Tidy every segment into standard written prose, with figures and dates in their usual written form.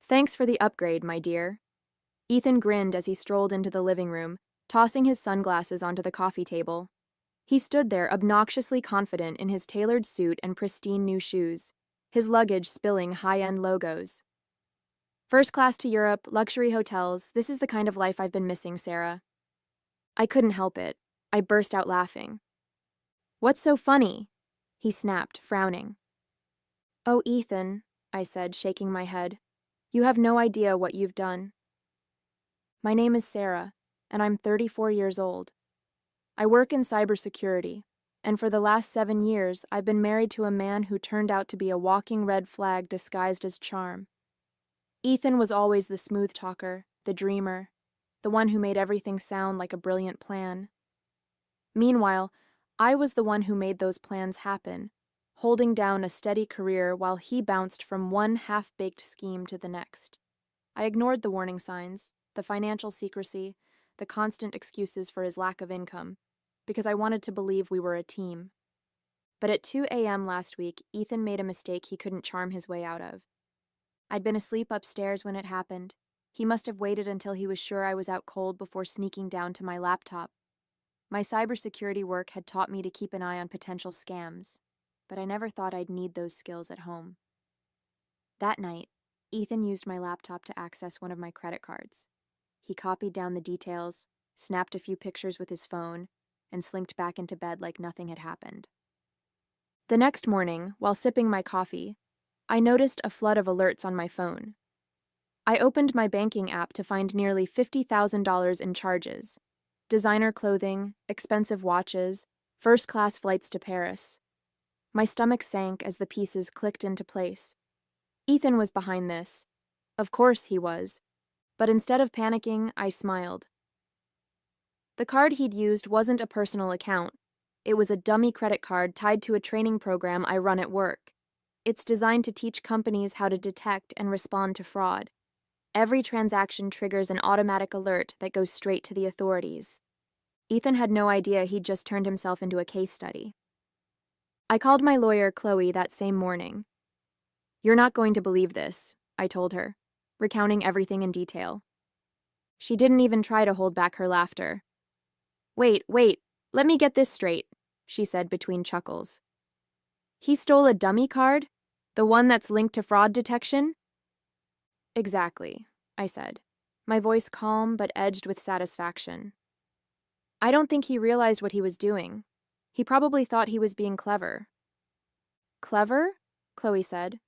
Thanks for the upgrade, my dear. Ethan grinned as he strolled into the living room, tossing his sunglasses onto the coffee table. He stood there obnoxiously confident in his tailored suit and pristine new shoes, his luggage spilling high-end logos. First class to Europe, luxury hotels, this is the kind of life I've been missing, Sarah. I couldn't help it. I burst out laughing. What's so funny? He snapped, frowning. Oh, Ethan, I said, shaking my head. You have no idea what you've done. My name is Sarah, and I'm 34 years old. I work in cybersecurity, and for the last 7 years, I've been married to a man who turned out to be a walking red flag disguised as charm. Ethan was always the smooth talker, the dreamer, the one who made everything sound like a brilliant plan. Meanwhile, I was the one who made those plans happen, holding down a steady career while he bounced from one half-baked scheme to the next. I ignored the warning signs, the financial secrecy, the constant excuses for his lack of income, because I wanted to believe we were a team. But at 2 a.m. last week, Ethan made a mistake he couldn't charm his way out of. I'd been asleep upstairs when it happened. He must have waited until he was sure I was out cold before sneaking down to my laptop. My cybersecurity work had taught me to keep an eye on potential scams, but I never thought I'd need those skills at home. That night, Ethan used my laptop to access one of my credit cards. He copied down the details, snapped a few pictures with his phone, and slinked back into bed like nothing had happened. The next morning, while sipping my coffee, I noticed a flood of alerts on my phone. I opened my banking app to find nearly $50,000 in charges: designer clothing, expensive watches, first-class flights to Paris. My stomach sank as the pieces clicked into place. Ethan was behind this. Of course he was. But instead of panicking, I smiled. The card he'd used wasn't a personal account. It was a dummy credit card tied to a training program I run at work. It's designed to teach companies how to detect and respond to fraud. Every transaction triggers an automatic alert that goes straight to the authorities. Ethan had no idea he'd just turned himself into a case study. I called my lawyer, Chloe, that same morning. You're not going to believe this, I told her, recounting everything in detail. She didn't even try to hold back her laughter. Wait, let me get this straight, she said between chuckles. He stole a dummy card? The one that's linked to fraud detection? Exactly, I said, my voice calm but edged with satisfaction. I don't think he realized what he was doing. He probably thought he was being clever. Clever? Chloe said.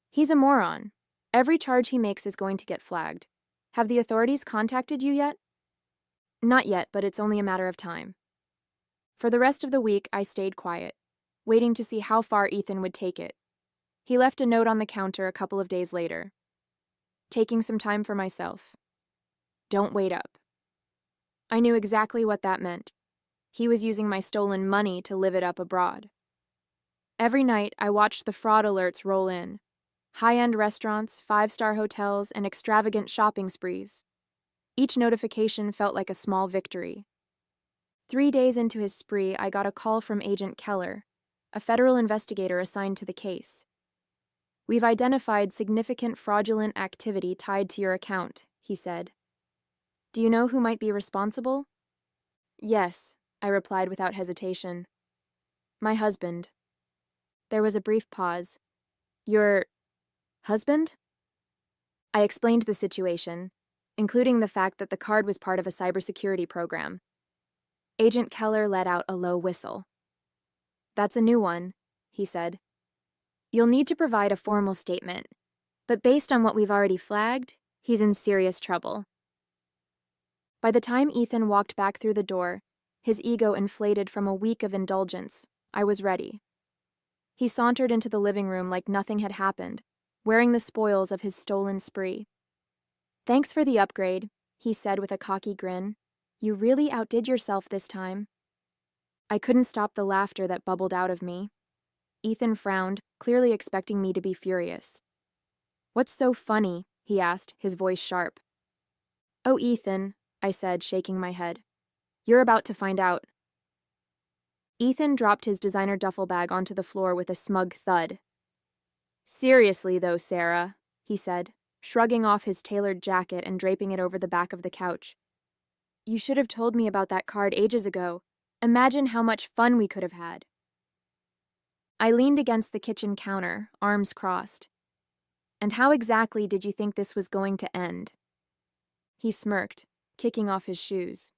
He's a moron. Every charge he makes is going to get flagged. Have the authorities contacted you yet? Not yet, but it's only a matter of time. For the rest of the week, I stayed quiet, waiting to see how far Ethan would take it. He left a note on the counter a couple of days later. Taking some time for myself. Don't wait up. I knew exactly what that meant. He was using my stolen money to live it up abroad. Every night, I watched the fraud alerts roll in. High-end restaurants, 5-star hotels, and extravagant shopping sprees. Each notification felt like a small victory. 3 days into his spree, I got a call from Agent Keller, a federal investigator assigned to the case. We've identified significant fraudulent activity tied to your account, he said. Do you know who might be responsible? Yes, I replied without hesitation. My husband. There was a brief pause. Your husband? I explained the situation, including the fact that the card was part of a cybersecurity program. Agent Keller let out a low whistle. That's a new one, he said. You'll need to provide a formal statement, but based on what we've already flagged, he's in serious trouble. By the time Ethan walked back through the door, his ego inflated from a week of indulgence, I was ready. He sauntered into the living room like nothing had happened, wearing the spoils of his stolen spree. Thanks for the upgrade, he said with a cocky grin. You really outdid yourself this time. I couldn't stop the laughter that bubbled out of me. Ethan frowned, clearly expecting me to be furious. What's so funny? He asked, his voice sharp. Oh, Ethan, I said, shaking my head. You're about to find out. Ethan dropped his designer duffel bag onto the floor with a smug thud. Seriously, though, Sarah, he said, shrugging off his tailored jacket and draping it over the back of the couch. "You should have told me about that card ages ago. Imagine how much fun we could have had." I leaned against the kitchen counter, arms crossed. "And how exactly did you think this was going to end?" He smirked, kicking off his shoes.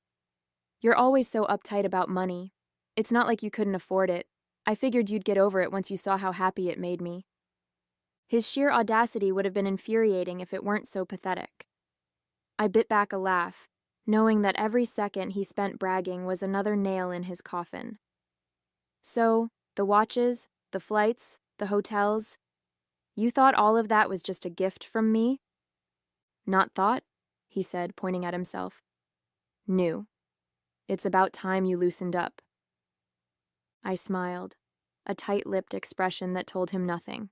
"You're always so uptight about money. It's not like you couldn't afford it. I figured you'd get over it once you saw how happy it made me." His sheer audacity would have been infuriating if it weren't so pathetic. I bit back a laugh, knowing that every second he spent bragging was another nail in his coffin. "So, the watches, the flights, the hotels, you thought all of that was just a gift from me?" "Not thought," he said, pointing at himself. "Knew. It's about time you loosened up." I smiled, a tight-lipped expression that told him nothing.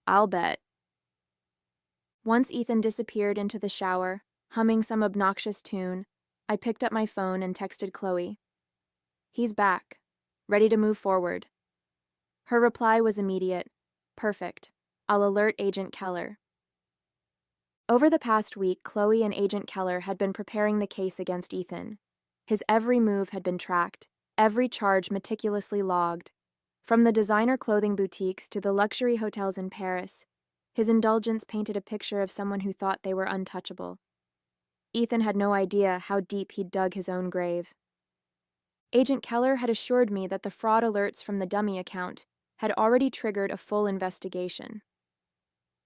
"I'll bet." Once Ethan disappeared into the shower, humming some obnoxious tune, I picked up my phone and texted Chloe. "He's back, ready to move forward." Her reply was immediate. "Perfect. I'll alert Agent Keller." Over the past week, Chloe and Agent Keller had been preparing the case against Ethan. His every move had been tracked, every charge meticulously logged. From the designer clothing boutiques to the luxury hotels in Paris, his indulgence painted a picture of someone who thought they were untouchable. Ethan had no idea how deep he'd dug his own grave. Agent Keller had assured me that the fraud alerts from the dummy account had already triggered a full investigation.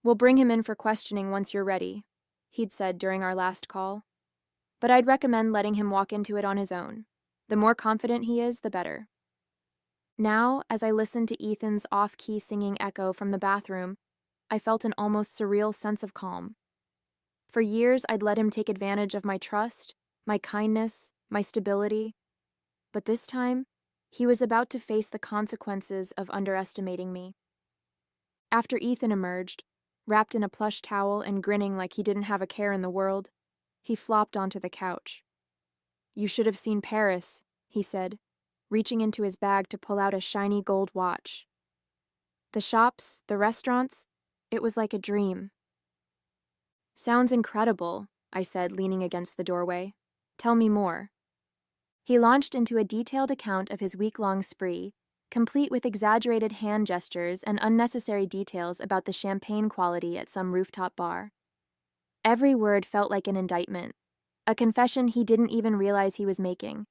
"We'll bring him in for questioning once you're ready," he'd said during our last call. "But I'd recommend letting him walk into it on his own. The more confident he is, the better." Now, as I listened to Ethan's off-key singing echo from the bathroom, I felt an almost surreal sense of calm. For years, I'd let him take advantage of my trust, my kindness, my stability. But this time, he was about to face the consequences of underestimating me. After Ethan emerged, wrapped in a plush towel and grinning like he didn't have a care in the world, he flopped onto the couch. "You should have seen Paris," he said, reaching into his bag to pull out a shiny gold watch. "The shops, the restaurants, it was like a dream." "Sounds incredible," I said, leaning against the doorway. "Tell me more." He launched into a detailed account of his week-long spree, complete with exaggerated hand gestures and unnecessary details about the champagne quality at some rooftop bar. Every word felt like an indictment, a confession he didn't even realize he was making.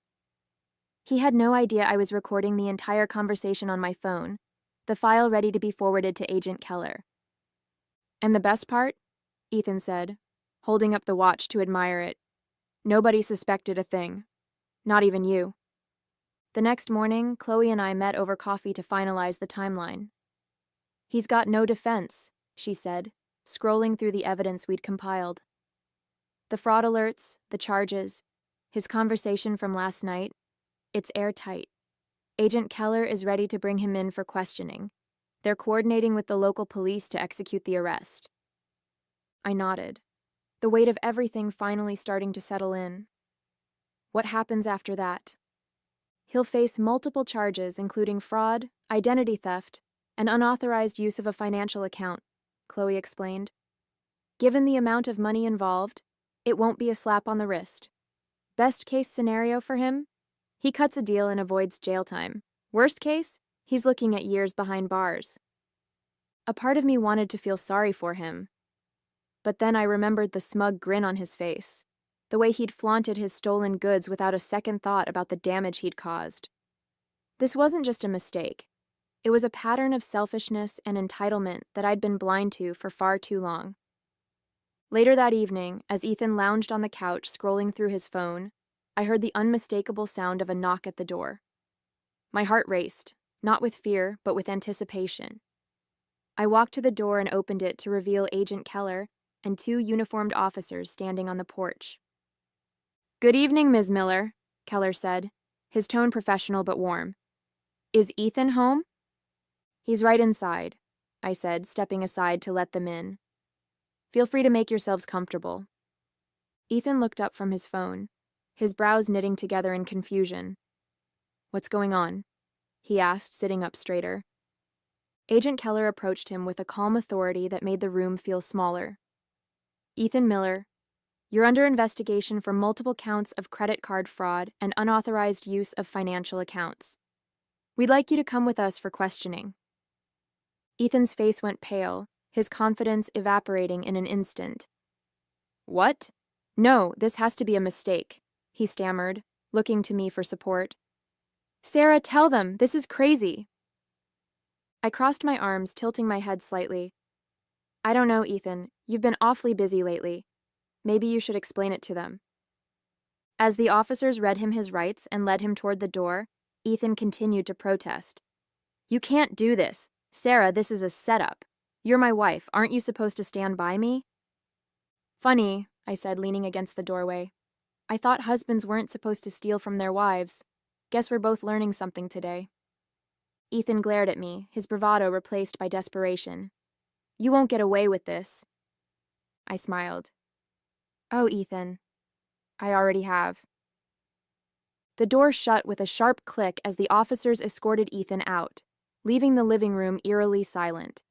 He had no idea I was recording the entire conversation on my phone, the file ready to be forwarded to Agent Keller. "And the best part?" Ethan said, holding up the watch to admire it. "Nobody suspected a thing. Not even you." The next morning, Chloe and I met over coffee to finalize the timeline. "He's got no defense," she said, scrolling through the evidence we'd compiled. "The fraud alerts, the charges, his conversation from last night, it's airtight. Agent Keller is ready to bring him in for questioning. They're coordinating with the local police to execute the arrest." I nodded, the weight of everything finally starting to settle in. "What happens after that?" "He'll face multiple charges, including fraud, identity theft, and unauthorized use of a financial account," Chloe explained. "Given the amount of money involved, it won't be a slap on the wrist. Best case scenario for him? He cuts a deal and avoids jail time. Worst case? He's looking at years behind bars." A part of me wanted to feel sorry for him. But then I remembered the smug grin on his face, the way he'd flaunted his stolen goods without a second thought about the damage he'd caused. This wasn't just a mistake. It was a pattern of selfishness and entitlement that I'd been blind to for far too long. Later that evening, as Ethan lounged on the couch scrolling through his phone, I heard the unmistakable sound of a knock at the door. My heart raced, not with fear, but with anticipation. I walked to the door and opened it to reveal Agent Keller and two uniformed officers standing on the porch. "Good evening, Ms. Miller," Keller said, his tone professional but warm. "Is Ethan home?" "He's right inside," I said, stepping aside to let them in. "Feel free to make yourselves comfortable." Ethan looked up from his phone, his brows knitting together in confusion. "What's going on?" he asked, sitting up straighter. Agent Keller approached him with a calm authority that made the room feel smaller. Ethan Miller, you're under investigation for multiple counts of credit card fraud and unauthorized use of financial accounts. We'd like you to come with us for questioning. Ethan's face went pale, his confidence evaporating in an instant. What? No, this has to be a mistake, he stammered, looking to me for support. Sarah, tell them, this is crazy. I crossed my arms, tilting my head slightly. I don't know, Ethan. You've been awfully busy lately. Maybe you should explain it to them. As the officers read him his rights and led him toward the door, Ethan continued to protest. You can't do this. Sarah, this is a setup. You're my wife. Aren't you supposed to stand by me? Funny, I said, leaning against the doorway. I thought husbands weren't supposed to steal from their wives. Guess we're both learning something today. Ethan glared at me, his bravado replaced by desperation. You won't get away with this. I smiled. Oh, Ethan. I already have. The door shut with a sharp click as the officers escorted Ethan out, leaving the living room eerily silent.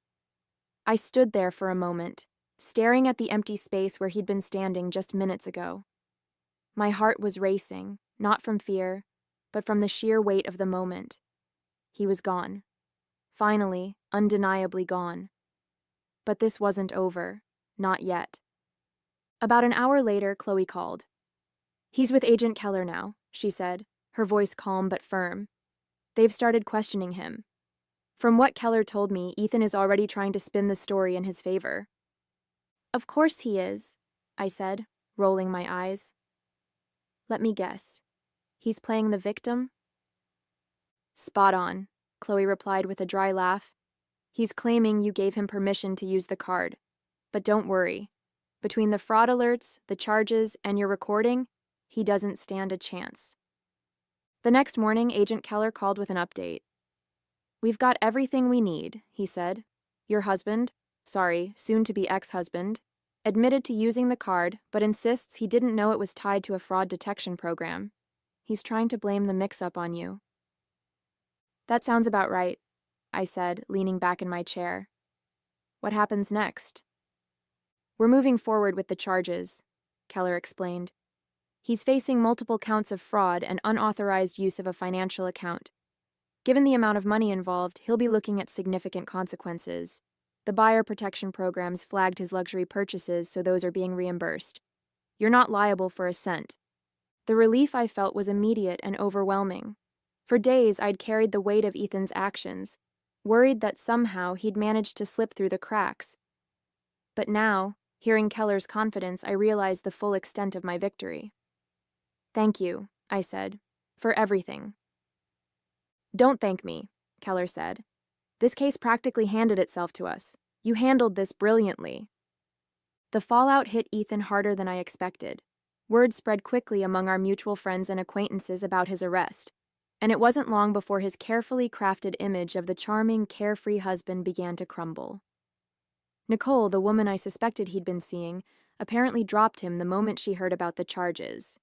I stood there for a moment, staring at the empty space where he'd been standing just minutes ago. My heart was racing, not from fear, but from the sheer weight of the moment. He was gone. Finally, undeniably gone. But this wasn't over. Not yet. About an hour later, Chloe called. He's with Agent Keller now, she said, her voice calm but firm. They've started questioning him. From what Keller told me, Ethan is already trying to spin the story in his favor. Of course he is, I said, rolling my eyes. Let me guess. He's playing the victim? Spot on, Chloe replied with a dry laugh. He's claiming you gave him permission to use the card. But don't worry. Between the fraud alerts, the charges, and your recording, he doesn't stand a chance. The next morning, Agent Keller called with an update. We've got everything we need, he said. Your husband, soon-to-be ex-husband, admitted to using the card, but insists he didn't know it was tied to a fraud detection program. He's trying to blame the mix-up on you. That sounds about right, I said, leaning back in my chair. What happens next? We're moving forward with the charges, Keller explained. He's facing multiple counts of fraud and unauthorized use of a financial account. Given the amount of money involved, he'll be looking at significant consequences. The buyer protection programs flagged his luxury purchases, so those are being reimbursed. You're not liable for a cent. The relief I felt was immediate and overwhelming. For days, I'd carried the weight of Ethan's actions, worried that somehow he'd managed to slip through the cracks. But now, hearing Keller's confidence, I realized the full extent of my victory. Thank you, I said, for everything. Don't thank me, Keller said. This case practically handed itself to us. You handled this brilliantly. The fallout hit Ethan harder than I expected. Word spread quickly among our mutual friends and acquaintances about his arrest, and it wasn't long before his carefully crafted image of the charming, carefree husband began to crumble. Nicole, the woman I suspected he'd been seeing, apparently dropped him the moment she heard about the charges.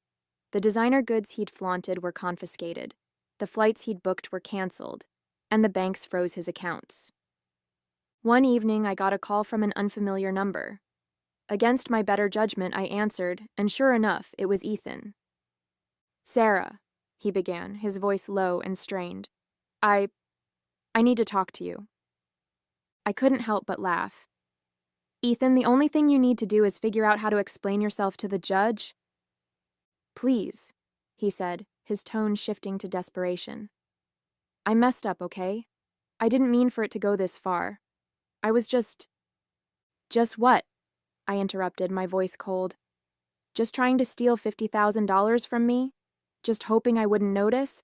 The designer goods he'd flaunted were confiscated, the flights he'd booked were canceled, and the banks froze his accounts. One evening, I got a call from an unfamiliar number. Against my better judgment, I answered, and sure enough, it was Ethan. Sarah, he began, his voice low and strained. I need to talk to you. I couldn't help but laugh. Ethan, the only thing you need to do is figure out how to explain yourself to the judge. Please, he said, his tone shifting to desperation. I messed up, okay? I didn't mean for it to go this far. I was just what? I interrupted, my voice cold. Just trying to steal $50,000 from me? Just hoping I wouldn't notice?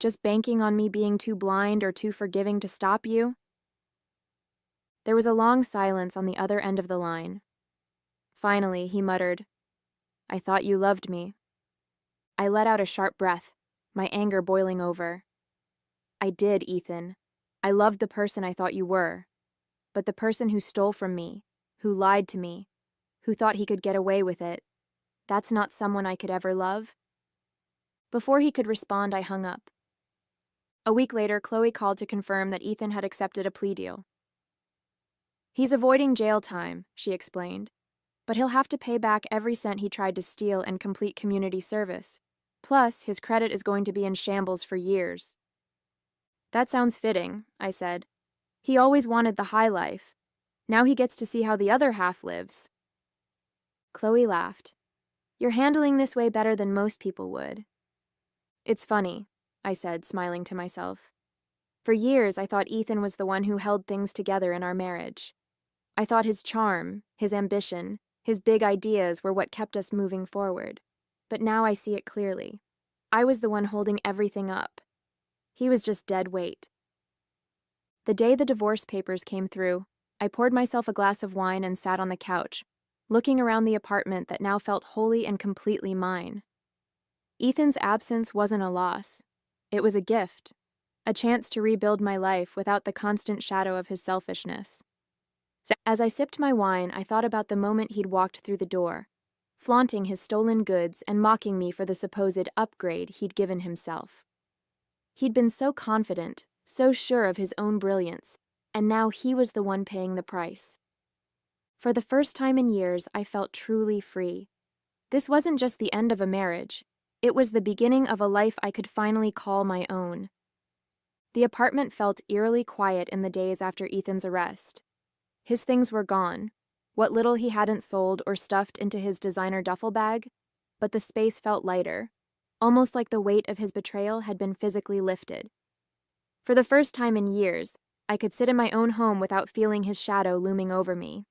Just banking on me being too blind or too forgiving to stop you? There was a long silence on the other end of the line. Finally, he muttered, I thought you loved me. I let out a sharp breath, my anger boiling over. I did, Ethan. I loved the person I thought you were. But the person who stole from me, who lied to me, who thought he could get away with it, that's not someone I could ever love. Before he could respond, I hung up. A week later, Chloe called to confirm that Ethan had accepted a plea deal. He's avoiding jail time, she explained. But he'll have to pay back every cent he tried to steal and complete community service. Plus, his credit is going to be in shambles for years. That sounds fitting, I said. He always wanted the high life. Now he gets to see how the other half lives. Chloe laughed. You're handling this way better than most people would. It's funny, I said, smiling to myself. For years, I thought Ethan was the one who held things together in our marriage. I thought his charm, his ambition, his big ideas were what kept us moving forward. But now I see it clearly. I was the one holding everything up. He was just dead weight. The day the divorce papers came through, I poured myself a glass of wine and sat on the couch, looking around the apartment that now felt wholly and completely mine. Ethan's absence wasn't a loss. It was a gift, a chance to rebuild my life without the constant shadow of his selfishness. As I sipped my wine, I thought about the moment he'd walked through the door, flaunting his stolen goods and mocking me for the supposed upgrade he'd given himself. He'd been so confident, so sure of his own brilliance, and now he was the one paying the price. For the first time in years, I felt truly free. This wasn't just the end of a marriage. It was the beginning of a life I could finally call my own. The apartment felt eerily quiet in the days after Ethan's arrest. His things were gone, what little he hadn't sold or stuffed into his designer duffel bag, but the space felt lighter, almost like the weight of his betrayal had been physically lifted. For the first time in years, I could sit in my own home without feeling his shadow looming over me.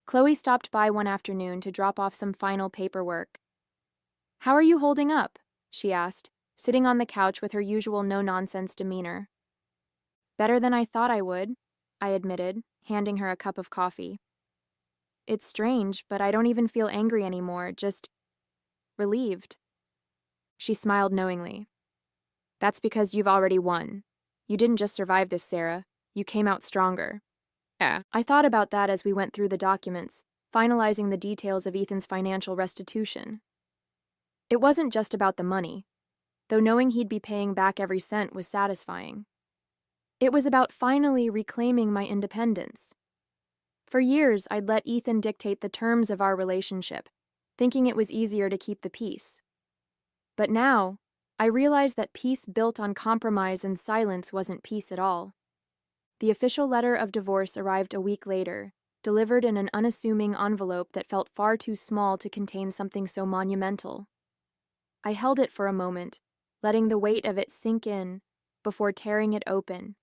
Chloe stopped by one afternoon to drop off some final paperwork. "How are you holding up?" she asked, sitting on the couch with her usual no-nonsense demeanor. "Better than I thought I would," I admitted, handing her a cup of coffee. "It's strange, but I don't even feel angry anymore, just relieved." She smiled knowingly. "That's because you've already won. You didn't just survive this, Sarah. You came out stronger." Yeah. I thought about that as we went through the documents, finalizing the details of Ethan's financial restitution. It wasn't just about the money, though knowing he'd be paying back every cent was satisfying. It was about finally reclaiming my independence. For years, I'd let Ethan dictate the terms of our relationship, thinking it was easier to keep the peace. But now, I realized that peace built on compromise and silence wasn't peace at all. The official letter of divorce arrived a week later, delivered in an unassuming envelope that felt far too small to contain something so monumental. I held it for a moment, letting the weight of it sink in, before tearing it open.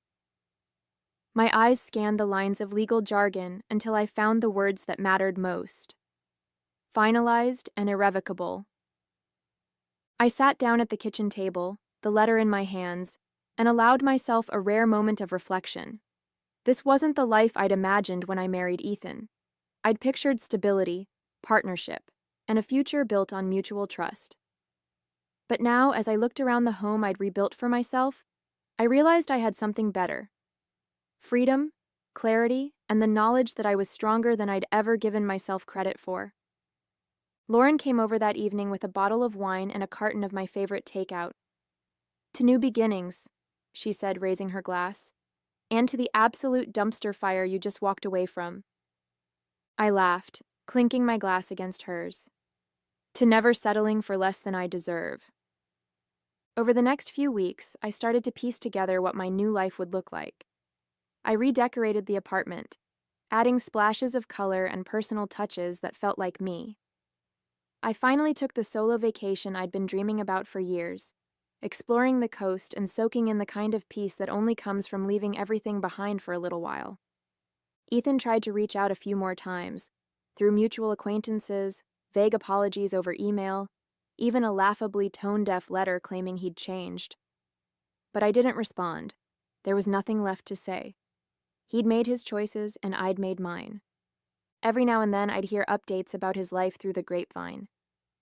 My eyes scanned the lines of legal jargon until I found the words that mattered most. Finalized and irrevocable. I sat down at the kitchen table, the letter in my hands, and allowed myself a rare moment of reflection. This wasn't the life I'd imagined when I married Ethan. I'd pictured stability, partnership, and a future built on mutual trust. But now, as I looked around the home I'd rebuilt for myself, I realized I had something better. Freedom, clarity, and the knowledge that I was stronger than I'd ever given myself credit for. Lauren came over that evening with a bottle of wine and a carton of my favorite takeout. "To new beginnings," she said, raising her glass, "and to the absolute dumpster fire you just walked away from." I laughed, clinking my glass against hers. "To never settling for less than I deserve." Over the next few weeks, I started to piece together what my new life would look like. I redecorated the apartment, adding splashes of color and personal touches that felt like me. I finally took the solo vacation I'd been dreaming about for years, exploring the coast and soaking in the kind of peace that only comes from leaving everything behind for a little while. Ethan tried to reach out a few more times, through mutual acquaintances, vague apologies over email, even a laughably tone-deaf letter claiming he'd changed. But I didn't respond. There was nothing left to say. He'd made his choices, and I'd made mine. Every now and then I'd hear updates about his life through the grapevine.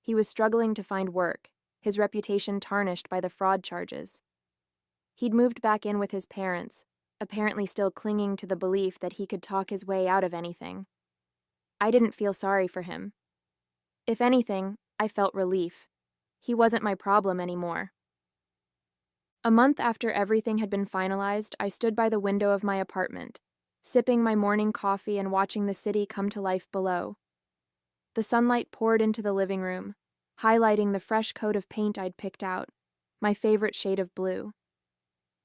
He was struggling to find work, his reputation tarnished by the fraud charges. He'd moved back in with his parents, apparently still clinging to the belief that he could talk his way out of anything. I didn't feel sorry for him. If anything, I felt relief. He wasn't my problem anymore. A month after everything had been finalized, I stood by the window of my apartment, sipping my morning coffee and watching the city come to life below. The sunlight poured into the living room, highlighting the fresh coat of paint I'd picked out, my favorite shade of blue.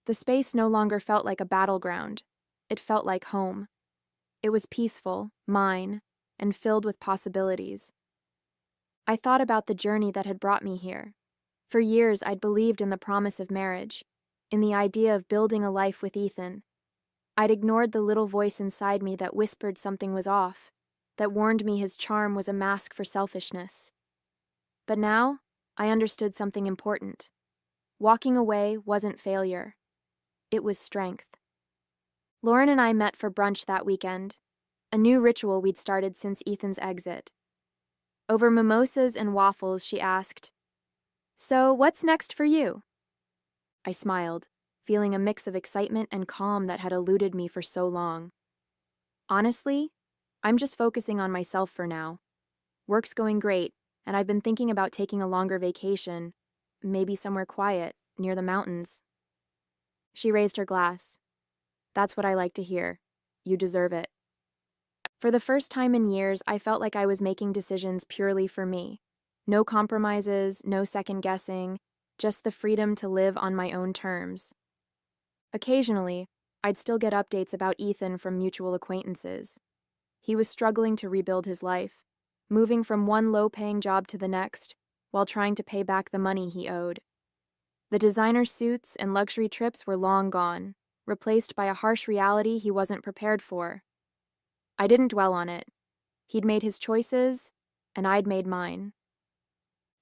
The space no longer felt like a battleground. It felt like home. It was peaceful, mine, and filled with possibilities. I thought about the journey that had brought me here. For years, I'd believed in the promise of marriage, in the idea of building a life with Ethan. I'd ignored the little voice inside me that whispered something was off, that warned me his charm was a mask for selfishness. But now, I understood something important. Walking away wasn't failure. It was strength. Lauren and I met for brunch that weekend, a new ritual we'd started since Ethan's exit. Over mimosas and waffles, she asked, "So, what's next for you?" I smiled, feeling a mix of excitement and calm that had eluded me for so long. Honestly, I'm just focusing on myself for now. Work's going great, and I've been thinking about taking a longer vacation, maybe somewhere quiet, near the mountains. She raised her glass. "That's what I like to hear. You deserve it." For the first time in years, I felt like I was making decisions purely for me. No compromises, no second guessing, just the freedom to live on my own terms. Occasionally, I'd still get updates about Ethan from mutual acquaintances. He was struggling to rebuild his life, moving from one low-paying job to the next, while trying to pay back the money he owed. The designer suits and luxury trips were long gone, replaced by a harsh reality he wasn't prepared for. I didn't dwell on it. He'd made his choices, and I'd made mine.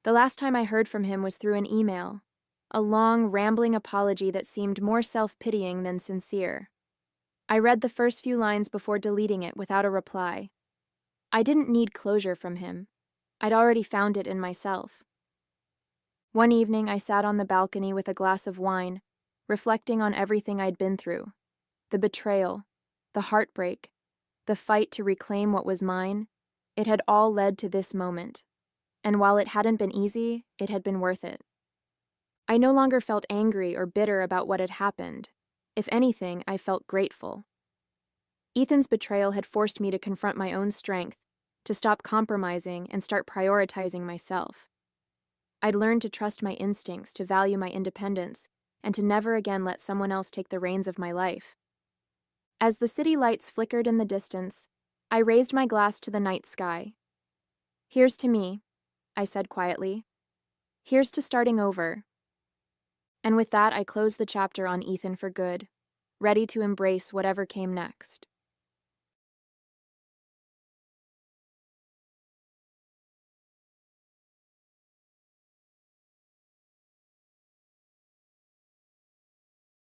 The last time I heard from him was through an email, a long, rambling apology that seemed more self-pitying than sincere. I read the first few lines before deleting it without a reply. I didn't need closure from him. I'd already found it in myself. One evening, I sat on the balcony with a glass of wine, reflecting on everything I'd been through. The betrayal, the heartbreak, the fight to reclaim what was mine. It had all led to this moment. And while it hadn't been easy, it had been worth it. I no longer felt angry or bitter about what had happened. If anything, I felt grateful. Ethan's betrayal had forced me to confront my own strength, to stop compromising and start prioritizing myself. I'd learned to trust my instincts, to value my independence, and to never again let someone else take the reins of my life. As the city lights flickered in the distance, I raised my glass to the night sky. "Here's to me," I said quietly. "Here's to starting over." And with that, I closed the chapter on Ethan for good, ready to embrace whatever came next.